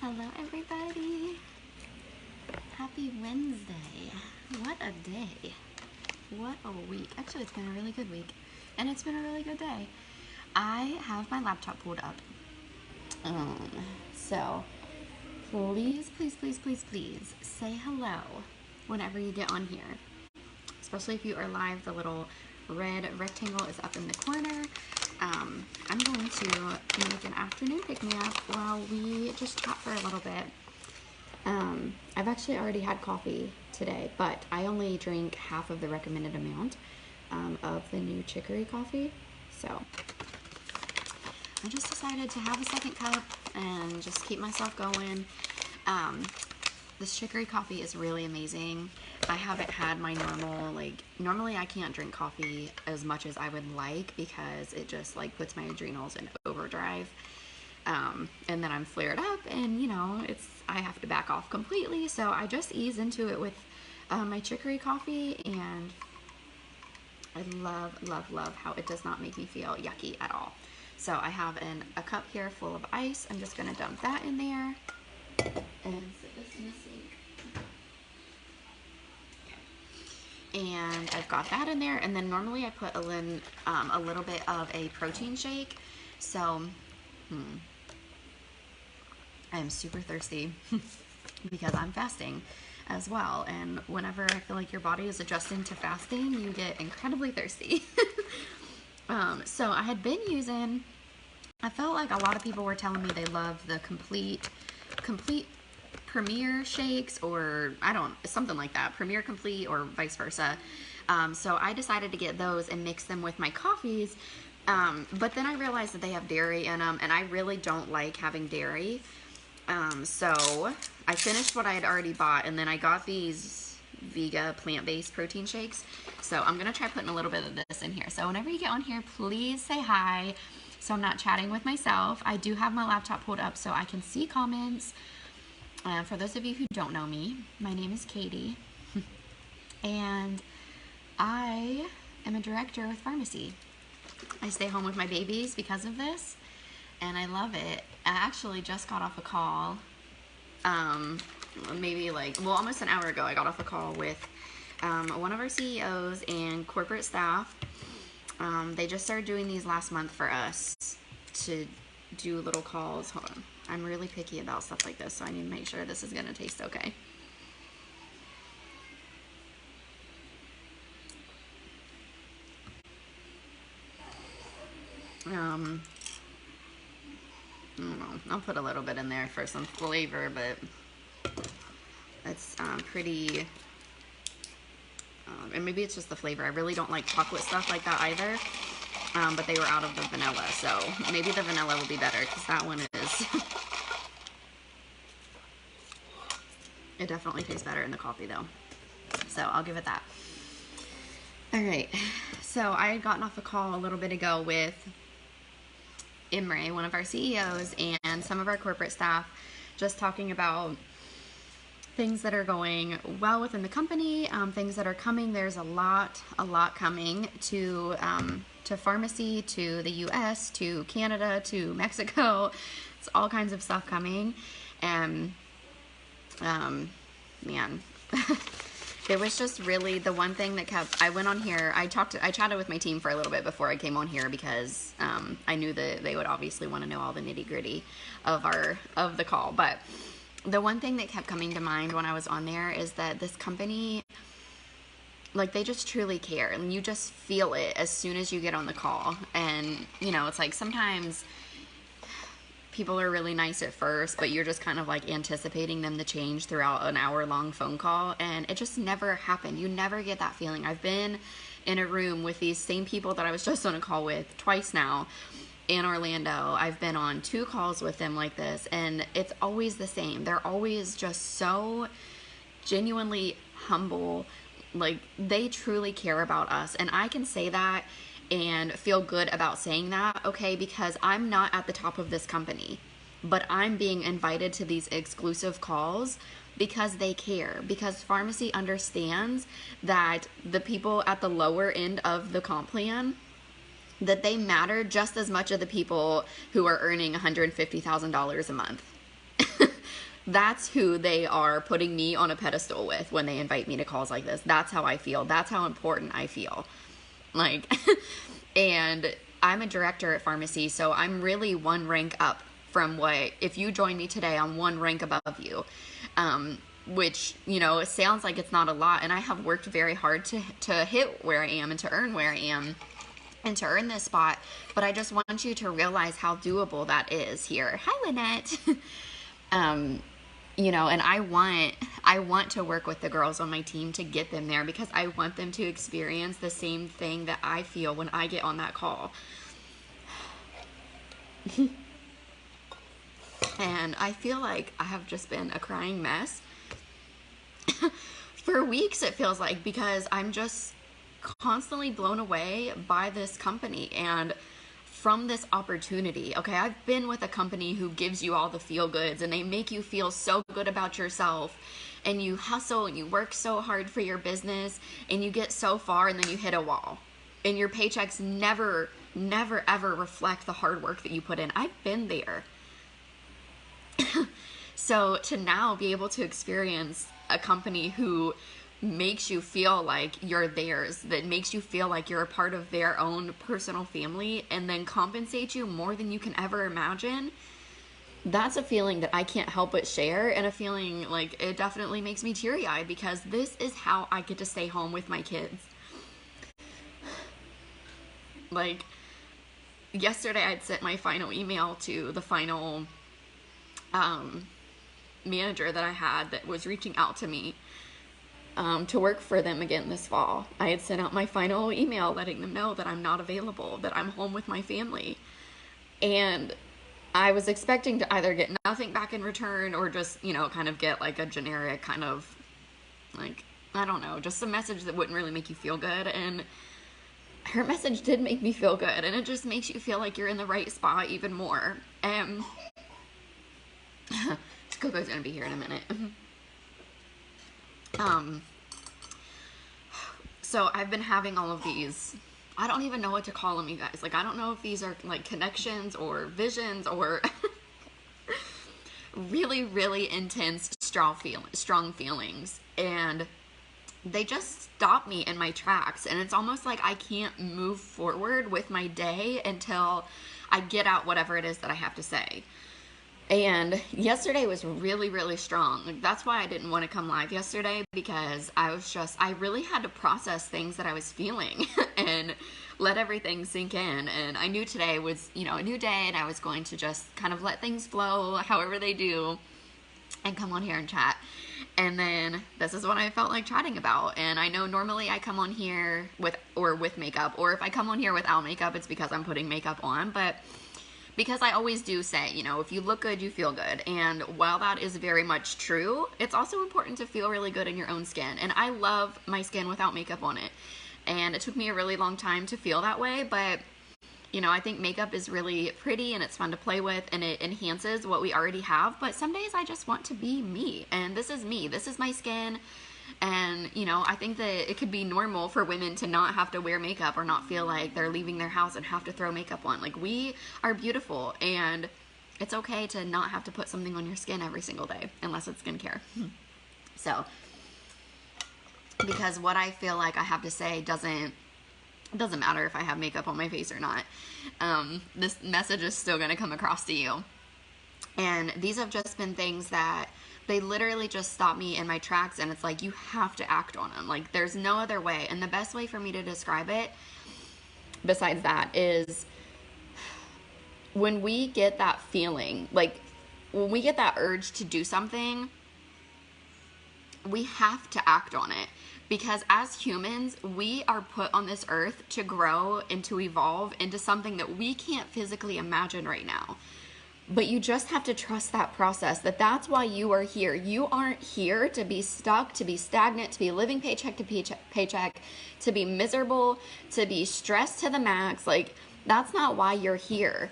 Hello everybody. Happy Wednesday. What a day. What a week. Actually, it's been a really good week. And it's been a really good day. I have my laptop pulled up. So please, please, please, please, please say hello whenever you get on here. Especially if you are live, the little red rectangle is up in the corner. I'm going to make an afternoon pick-me-up while we just chat for a little bit. I've actually already had coffee today, but I only drink half of the recommended amount of the new chicory coffee. So I just decided to have a second cup and just keep myself going. This chicory coffee is really amazing. I haven't had my normally I can't drink coffee as much as I would like because it just puts my adrenals in overdrive. And then I'm flared up and I have to back off completely. So I just ease into it with my chicory coffee, and I love, love, love how it does not make me feel yucky at all. So I have a cup here full of ice. I'm just gonna dump that in there and sit this in the sink. Okay. And I've got that in there, and then normally I put a little bit of a protein shake. So I am super thirsty because I'm fasting as well, and whenever I feel like your body is adjusting to fasting, you get incredibly thirsty. So I had been using, I felt like a lot of people were telling me they love the complete Premier shakes, or something like that, Premier Complete or vice versa. So I decided to get those and mix them with my coffees. But then I realized that they have dairy in them, and I really don't like having dairy. So I finished what I had already bought, and then I got these Vega plant-based protein shakes. So I'm going to try putting a little bit of this in here. So whenever you get on here, please say hi so I'm not chatting with myself. I do have my laptop pulled up so I can see comments. For those of you who don't know me, my name is Katie, and I am a director with pharmacy. I stay home with my babies because of this, and I love it. I actually just got off a call, almost an hour ago. I got off a call with one of our CEOs and corporate staff. They just started doing these last month for us to do little calls. Hold on. I'm really picky about stuff like this, so I need to make sure this is going to taste okay. I don't know. I'll put a little bit in there for some flavor, but it's pretty... and maybe it's just the flavor. I really don't like chocolate stuff like that either. But they were out of the vanilla, so maybe the vanilla will be better, because that one is... It definitely tastes better in the coffee, though. So I'll give it that. All right. So I had gotten off a call a little bit ago with Imre, one of our CEOs, and some of our corporate staff, just talking about things that are going well within the company, things that are coming. There's a lot coming to pharmacy, to the US, to Canada, to Mexico. It's all kinds of stuff coming. And man, it was just really the one thing that kept, I went on here, I chatted with my team for a little bit before I came on here, because I knew that they would obviously want to know all the nitty-gritty of the call. But the one thing that kept coming to mind when I was on there is that this company, they just truly care, and you just feel it as soon as you get on the call. And it's like sometimes people are really nice at first, but you're just kind of anticipating them to change throughout an hour-long phone call, and it just never happened. You never get that feeling. I've been in a room with these same people that I was just on a call with twice now in Orlando. I've been on 2 calls with them like this, and it's always the same. They're always just so genuinely humble. They truly care about us, and I can say that and feel good about saying that, okay, because I'm not at the top of this company, but I'm being invited to these exclusive calls because they care, because pharmacy understands that the people at the lower end of the comp plan, that they matter just as much as the people who are earning $150,000 a month. That's who they are putting me on a pedestal with when they invite me to calls like this. That's how I feel. That's how important I feel. Like, and I'm a director at pharmacy, so I'm really one rank up from what, if you join me today, I'm one rank above you. Which, you know, it sounds like it's not a lot, and I have worked very hard to hit where I am and to earn where I am and to earn this spot, but I just want you to realize how doable that is here. Hi, Lynette. You know, and I want to work with the girls on my team to get them there, because I want them to experience the same thing that I feel when I get on that call. And I feel like I have just been a crying mess for weeks, it feels like, because I'm just constantly blown away by this company and from this opportunity. Okay, I've been with a company who gives you all the feel goods, and they make you feel so good about yourself, and you hustle and you work so hard for your business, and you get so far, and then you hit a wall, and your paychecks never ever reflect the hard work that you put in. I've been there. So to now be able to experience a company who makes you feel like you're theirs, that makes you feel like you're a part of their own personal family, and then compensate you more than you can ever imagine, that's a feeling that I can't help but share, and a feeling like it definitely makes me teary-eyed, because this is how I get to stay home with my kids. Like, yesterday I'd sent my final email to the final manager that I had that was reaching out to me to work for them again this fall. I had sent out my final email letting them know that I'm not available, that I'm home with my family. And I was expecting to either get nothing back in return, or just, you know, kind of get like a generic kind of, like, I don't know, just a message that wouldn't really make you feel good. And her message did make me feel good, and it just makes you feel like you're in the right spot even more. Coco's gonna be here in a minute. So I've been having all of these, I don't even know what to call them, you guys. Like, I don't know if these are like connections or visions or really, really intense, strong feelings. And they just stop me in my tracks. And it's almost like I can't move forward with my day until I get out whatever it is that I have to say. And yesterday was really, really strong. Like, that's why I didn't want to come live yesterday, because I really had to process things that I was feeling and let everything sink in. And I knew today was, you know, a new day, and I was going to just kind of let things flow however they do and come on here and chat. And then this is what I felt like chatting about. And I know normally I come on here with makeup, or if I come on here without makeup, it's because I'm putting makeup on. But because I always do say, you know, if you look good, you feel good. And while that is very much true, it's also important to feel really good in your own skin. And I love my skin without makeup on it. And it took me a really long time to feel that way. But, you know, I think makeup is really pretty, and it's fun to play with, and it enhances what we already have. But some days I just want to be me. And this is me. This is my skin. And, you know, I think that it could be normal for women to not have to wear makeup, or not feel like they're leaving their house and have to throw makeup on. Like, we are beautiful, and it's okay to not have to put something on your skin every single day, unless it's skincare. So, because what I feel like I have to say doesn't matter if I have makeup on my face or not. This message is still going to come across to you. And these have just been things that they literally just stop me in my tracks, and it's like, you have to act on them. Like, there's no other way. And the best way for me to describe it, besides that, is when we get that feeling, like when we get that urge to do something, we have to act on it. Because as humans, we are put on this earth to grow and to evolve into something that we can't physically imagine right now. But you just have to trust that process, that's why you are here. You aren't here to be stuck, to be stagnant, to be living paycheck to paycheck, to be miserable, to be stressed to the max. Like, that's not why you're here.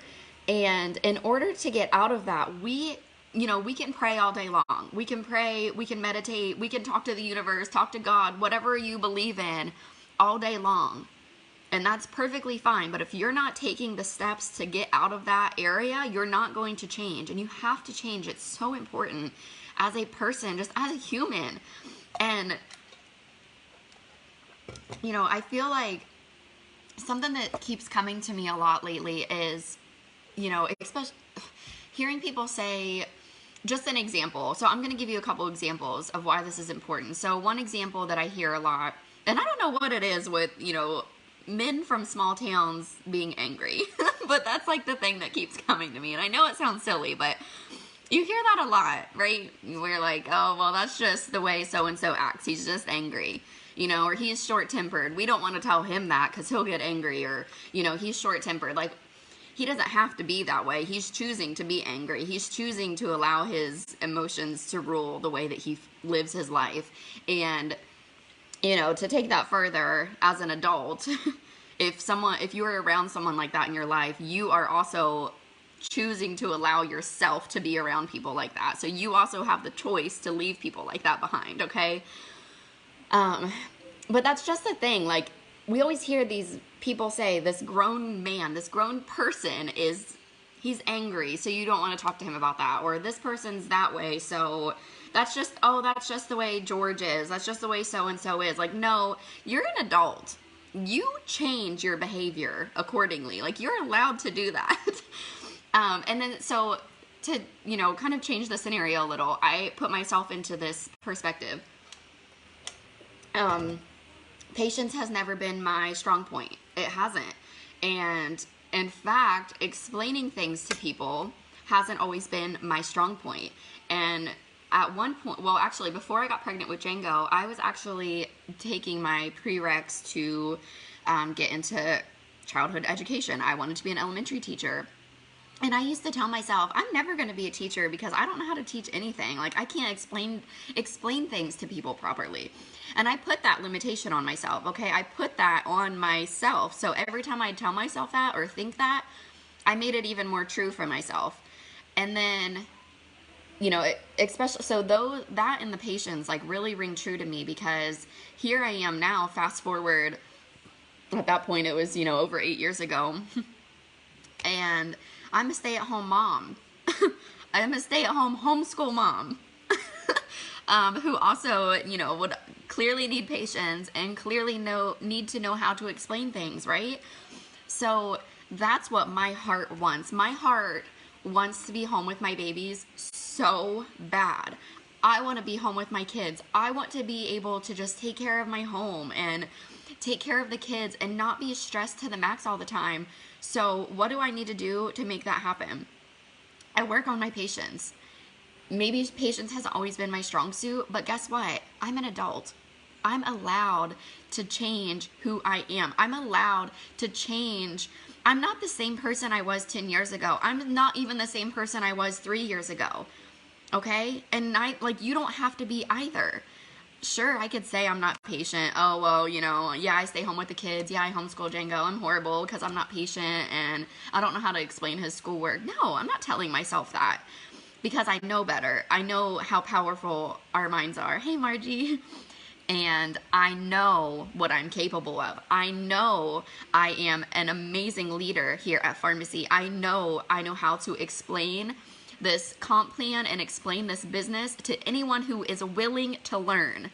And in order to get out of that, we can pray all day long. We can pray, we can meditate, we can talk to the universe, talk to God, whatever you believe in, all day long. And that's perfectly fine. But if you're not taking the steps to get out of that area, you're not going to change. And you have to change. It's so important as a person, just as a human. And, you know, I feel like something that keeps coming to me a lot lately is, you know, especially hearing people say, just an example. So I'm going to give you a couple examples of why this is important. So one example that I hear a lot, and I don't know what it is with, you know, men from small towns being angry, but that's like the thing that keeps coming to me. And I know it sounds silly, but you hear that a lot, right? We're like, oh, well, that's just the way so-and-so acts. He's just angry, you know, or he's short-tempered. We don't want to tell him that because he'll get angry, or, you know, he's short-tempered. Like, he doesn't have to be that way. He's choosing to be angry. He's choosing to allow his emotions to rule the way that he lives his life. And, you know, to take that further as an adult, if you are around someone like that in your life, you are also choosing to allow yourself to be around people like that. So you also have the choice to leave people like that behind, okay? But that's just the thing. Like, we always hear these people say, this grown man, this grown person he's angry, so you don't want to talk to him about that. Or this person's that way, so that's just the way George is. That's just the way so-and-so is. Like, no, you're an adult. You change your behavior accordingly. Like, you're allowed to do that. And then, so to, you know, kind of change the scenario a little, I put myself into this perspective. Patience has never been my strong point. It hasn't. And in fact, explaining things to people hasn't always been my strong point. And at one point, well, actually, before I got pregnant with Django, I was actually taking my prereqs to get into childhood education. I wanted to be an elementary teacher. And I used to tell myself, I'm never going to be a teacher because I don't know how to teach anything. Like, I can't explain things to people properly. And I put that limitation on myself, okay? I put that on myself. So every time I tell myself that or think that, I made it even more true for myself. And then, you know, especially, so that and the patience, like, really ring true to me, because here I am now, fast forward, at that point it was, you know, over 8 years ago, and I'm a stay-at-home mom. I'm a stay-at-home homeschool mom who also, you know, would clearly need patience and clearly need to know how to explain things, right? So that's what my heart wants. My heart wants to be home with my babies so bad. I want to be home with my kids. I want to be able to just take care of my home and take care of the kids and not be stressed to the max all the time. So what do I need to do to make that happen? I work on my patience. Maybe patience hasn't always been my strong suit, but guess what? I'm an adult. I'm allowed to change who I am. I'm allowed to change. I'm not the same person I was 10 years ago. I'm not even the same person I was 3 years ago. Okay? And you don't have to be either. Sure, I could say I'm not patient. Oh, well, you know, yeah, I stay home with the kids. Yeah, I homeschool Django. I'm horrible because I'm not patient and I don't know how to explain his schoolwork. No, I'm not telling myself that, because I know better. I know how powerful our minds are. Hey, Margie. And I know what I'm capable of. I know I am an amazing leader here at Pharmacy. I know how to explain this comp plan and explain this business to anyone who is willing to learn.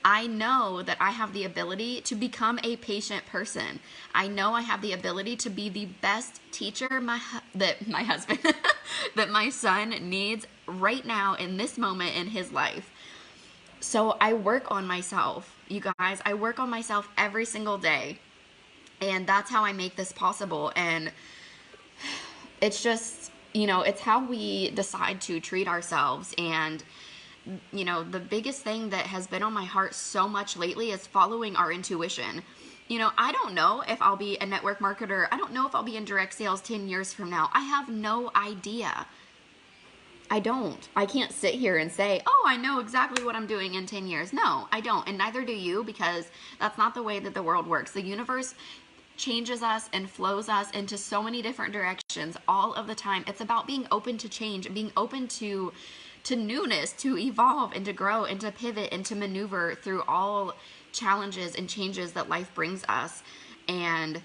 I know that I have the ability to become a patient person. I know I have the ability to be the best teacher that my husband, that my son needs right now in this moment in his life. So I work on myself, you guys. I work on myself every single day. And that's how I make this possible. And it's just, you know, it's how we decide to treat ourselves. And, you know, the biggest thing that has been on my heart so much lately is following our intuition. You know, I don't know if I'll be a network marketer. I don't know if I'll be in direct sales 10 years from now. I have no idea. I don't. I can't sit here and say, oh, I know exactly what I'm doing in 10 years. No, I don't. And neither do you, because that's not the way that the world works. The universe changes us and flows us into so many different directions all of the time. It's about being open to change and being open to newness, to evolve and to grow and to pivot and to maneuver through all challenges and changes that life brings us. And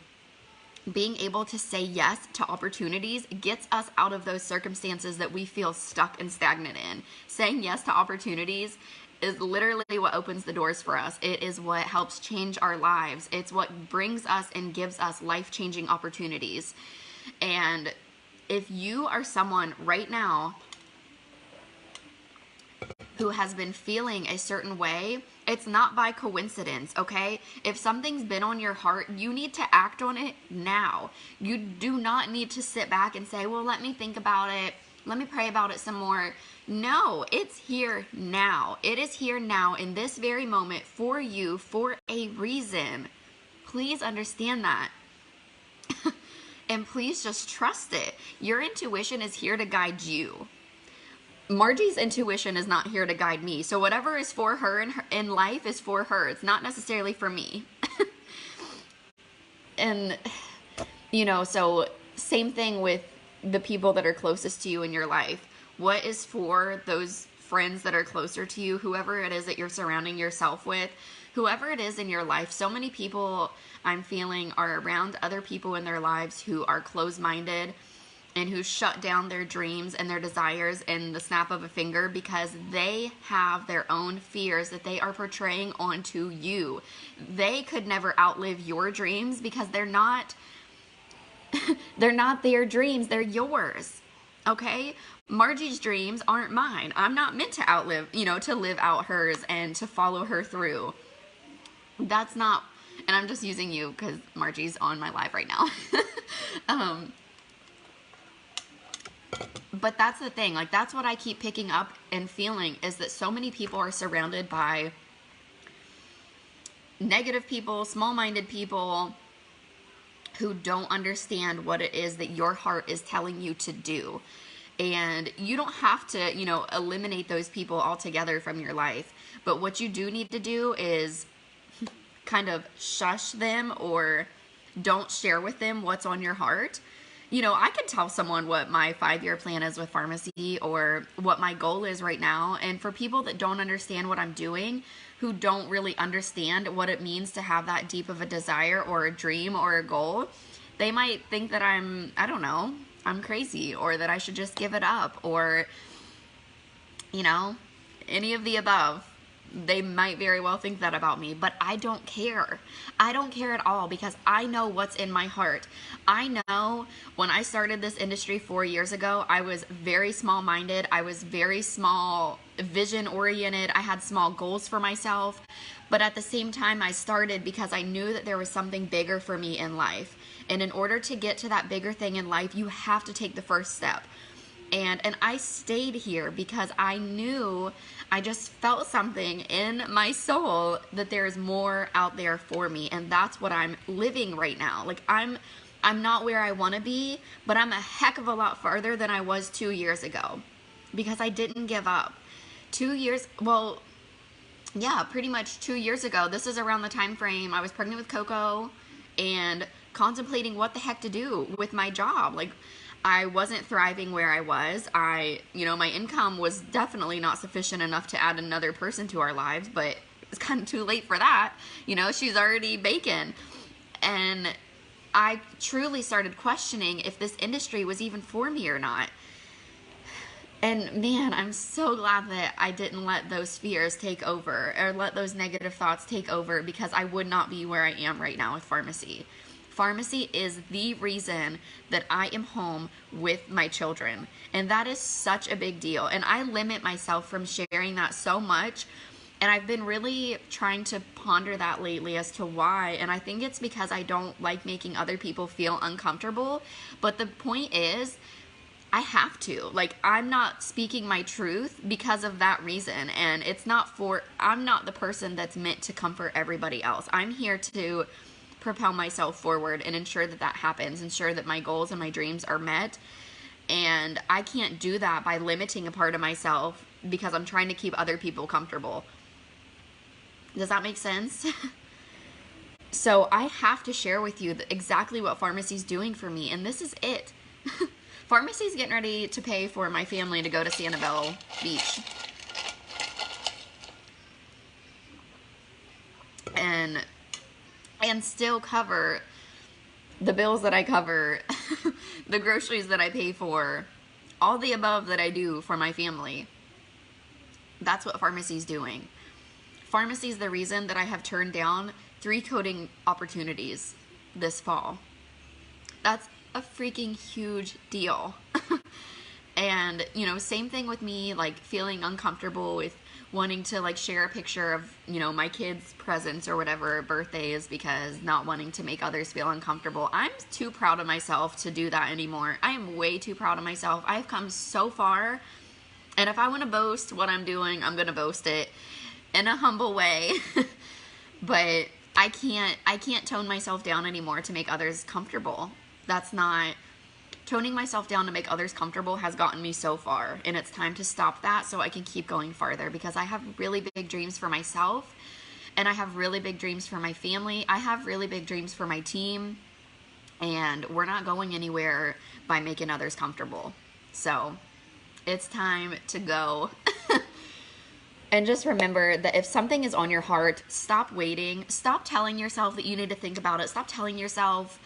being able to say yes to opportunities gets us out of those circumstances that we feel stuck and stagnant in. Saying yes to opportunities is literally what opens the doors for us. It is what helps change our lives. It's what brings us and gives us life-changing opportunities. And if you are someone right now who has been feeling a certain way, it's not by coincidence, okay? If something's been on your heart, you need to act on it now. You do not need to sit back and say, well, let me think about it. Let me pray about it some more. No, it's here now. It is here now in this very moment for you for a reason. Please understand that. And please just trust it. Your intuition is here to guide you. Margie's intuition is not here to guide me. So whatever is for her in life is for her. It's not necessarily for me. And, you know, so same thing with the people that are closest to you in your life. What is for those friends that are closer to you, whoever it is that you're surrounding yourself with, whoever it is in your life. So many people I'm feeling are around other people in their lives who are closed-minded and who shut down their dreams and their desires in the snap of a finger because they have their own fears that they are portraying onto you. They could never outlive your dreams because they're not their dreams, they're yours. Okay? Margie's dreams aren't mine. I'm not meant to outlive, to live out hers and to follow her through. That's not, and I'm just using you because Margie's on my live right now. But that's the thing, like that's what I keep picking up and feeling is that so many people are surrounded by negative people, small-minded people who don't understand what it is that your heart is telling you to do. And you don't have to, eliminate those people altogether from your life. But what you do need to do is kind of shush them or don't share with them what's on your heart. I could tell someone what my 5-year plan is with pharmacy or what my goal is right now. And for people that don't understand what I'm doing, who don't really understand what it means to have that deep of a desire or a dream or a goal, they might think that I'm crazy or that I should just give it up or, any of the above. They might very well think that about me, but I don't care. I don't care at all because I know what's in my heart. I know when I started this industry 4 years ago, I was very small-minded. I was very small vision-oriented. I had small goals for myself, but at the same time, I started because I knew that there was something bigger for me in life. And in order to get to that bigger thing in life, you have to take the first step. And I stayed here because I knew, I just felt something in my soul that there's more out there for me. And that's what I'm living right now. Like I'm not where I want to be, but I'm a heck of a lot farther than I was 2 years ago because I didn't give up. 2 years, well, yeah, pretty much 2 years ago. This is around the time frame I was pregnant with Coco and contemplating what the heck to do with my job. Like, I wasn't thriving where I was. My income was definitely not sufficient enough to add another person to our lives, but it's kind of too late for that. She's already baking. And I truly started questioning if this industry was even for me or not. And man, I'm so glad that I didn't let those fears take over or let those negative thoughts take over because I would not be where I am right now with pharmacy. Pharmacy is the reason that I am home with my children. And that is such a big deal. And I limit myself from sharing that so much. And I've been really trying to ponder that lately as to why. And I think it's because I don't like making other people feel uncomfortable. But the point is, I have to. Like, I'm not speaking my truth because of that reason. And I'm not the person that's meant to comfort everybody else. I'm here to propel myself forward and ensure that that happens, ensure that my goals and my dreams are met. And I can't do that by limiting a part of myself because I'm trying to keep other people comfortable. Does that make sense? So I have to share with you exactly what pharmacy's doing for me, and this is it. Pharmacy's getting ready to pay for my family to go to Sanibel Beach. And still cover the bills that I cover, the groceries that I pay for, all the above that I do for my family. That's what pharmacy's doing. Pharmacy is the reason that I have turned down 3 coding opportunities this fall. That's a freaking huge deal. And, you know, same thing with me, like, feeling uncomfortable with wanting to, like, share a picture of, you know, my kids' presents or whatever, birthdays, because not wanting to make others feel uncomfortable. I'm too proud of myself to do that anymore. I am way too proud of myself. I've come so far, and if I want to boast what I'm doing, I'm going to boast it in a humble way. But I can't tone myself down anymore to make others comfortable. That's not... Toning myself down to make others comfortable has gotten me so far, and it's time to stop that so I can keep going farther, because I have really big dreams for myself, and I have really big dreams for my family. I have really big dreams for my team, and we're not going anywhere by making others comfortable. So it's time to go. And just remember that if something is on your heart, stop waiting. Stop telling yourself that you need to think about it. Stop telling yourself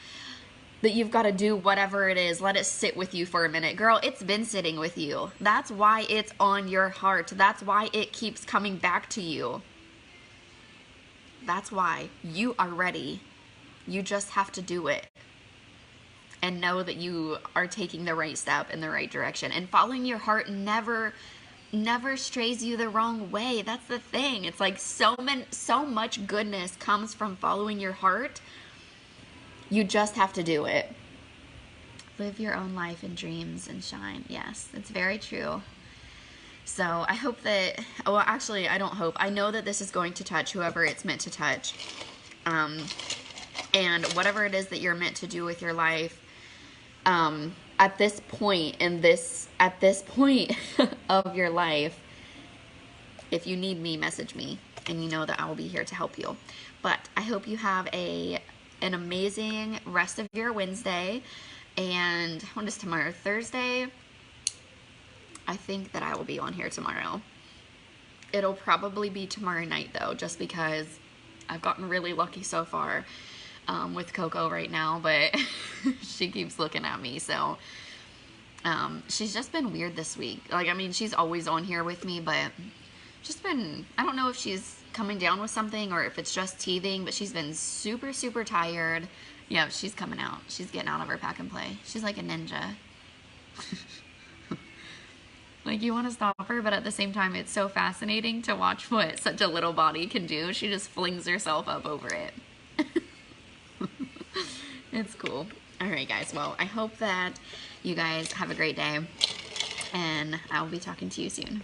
that you've got to do whatever it is. Let it sit with you for a minute. Girl, it's been sitting with you. That's why it's on your heart. That's why it keeps coming back to you. That's why you are ready. You just have to do it. And know that you are taking the right step in the right direction. And following your heart never strays you the wrong way. That's the thing. It's like so much goodness comes from following your heart. You just have to do it. Live your own life and dreams and shine. Yes, it's very true. So I hope that, well, actually, I don't hope. I know that this is going to touch whoever it's meant to touch. And whatever it is that you're meant to do with your life, at this point of your life, if you need me, message me, and you know that I will be here to help you. But I hope you have an amazing rest of your Wednesday. And when is tomorrow? Thursday? I think that I will be on here tomorrow. It'll probably be tomorrow night though, just because I've gotten really lucky so far with Coco right now, but she keeps looking at me. So she's just been weird this week. Like, I mean, she's always on here with me, but just been, I don't know if she's coming down with something or if it's just teething, but she's been super, super tired. Yeah, she's coming out. She's getting out of her pack and play. She's like a ninja. Like, you want to stop her, but at the same time, it's so fascinating to watch what such a little body can do. She just flings herself up over it. It's cool. All right, guys. Well, I hope that you guys have a great day, and I'll be talking to you soon.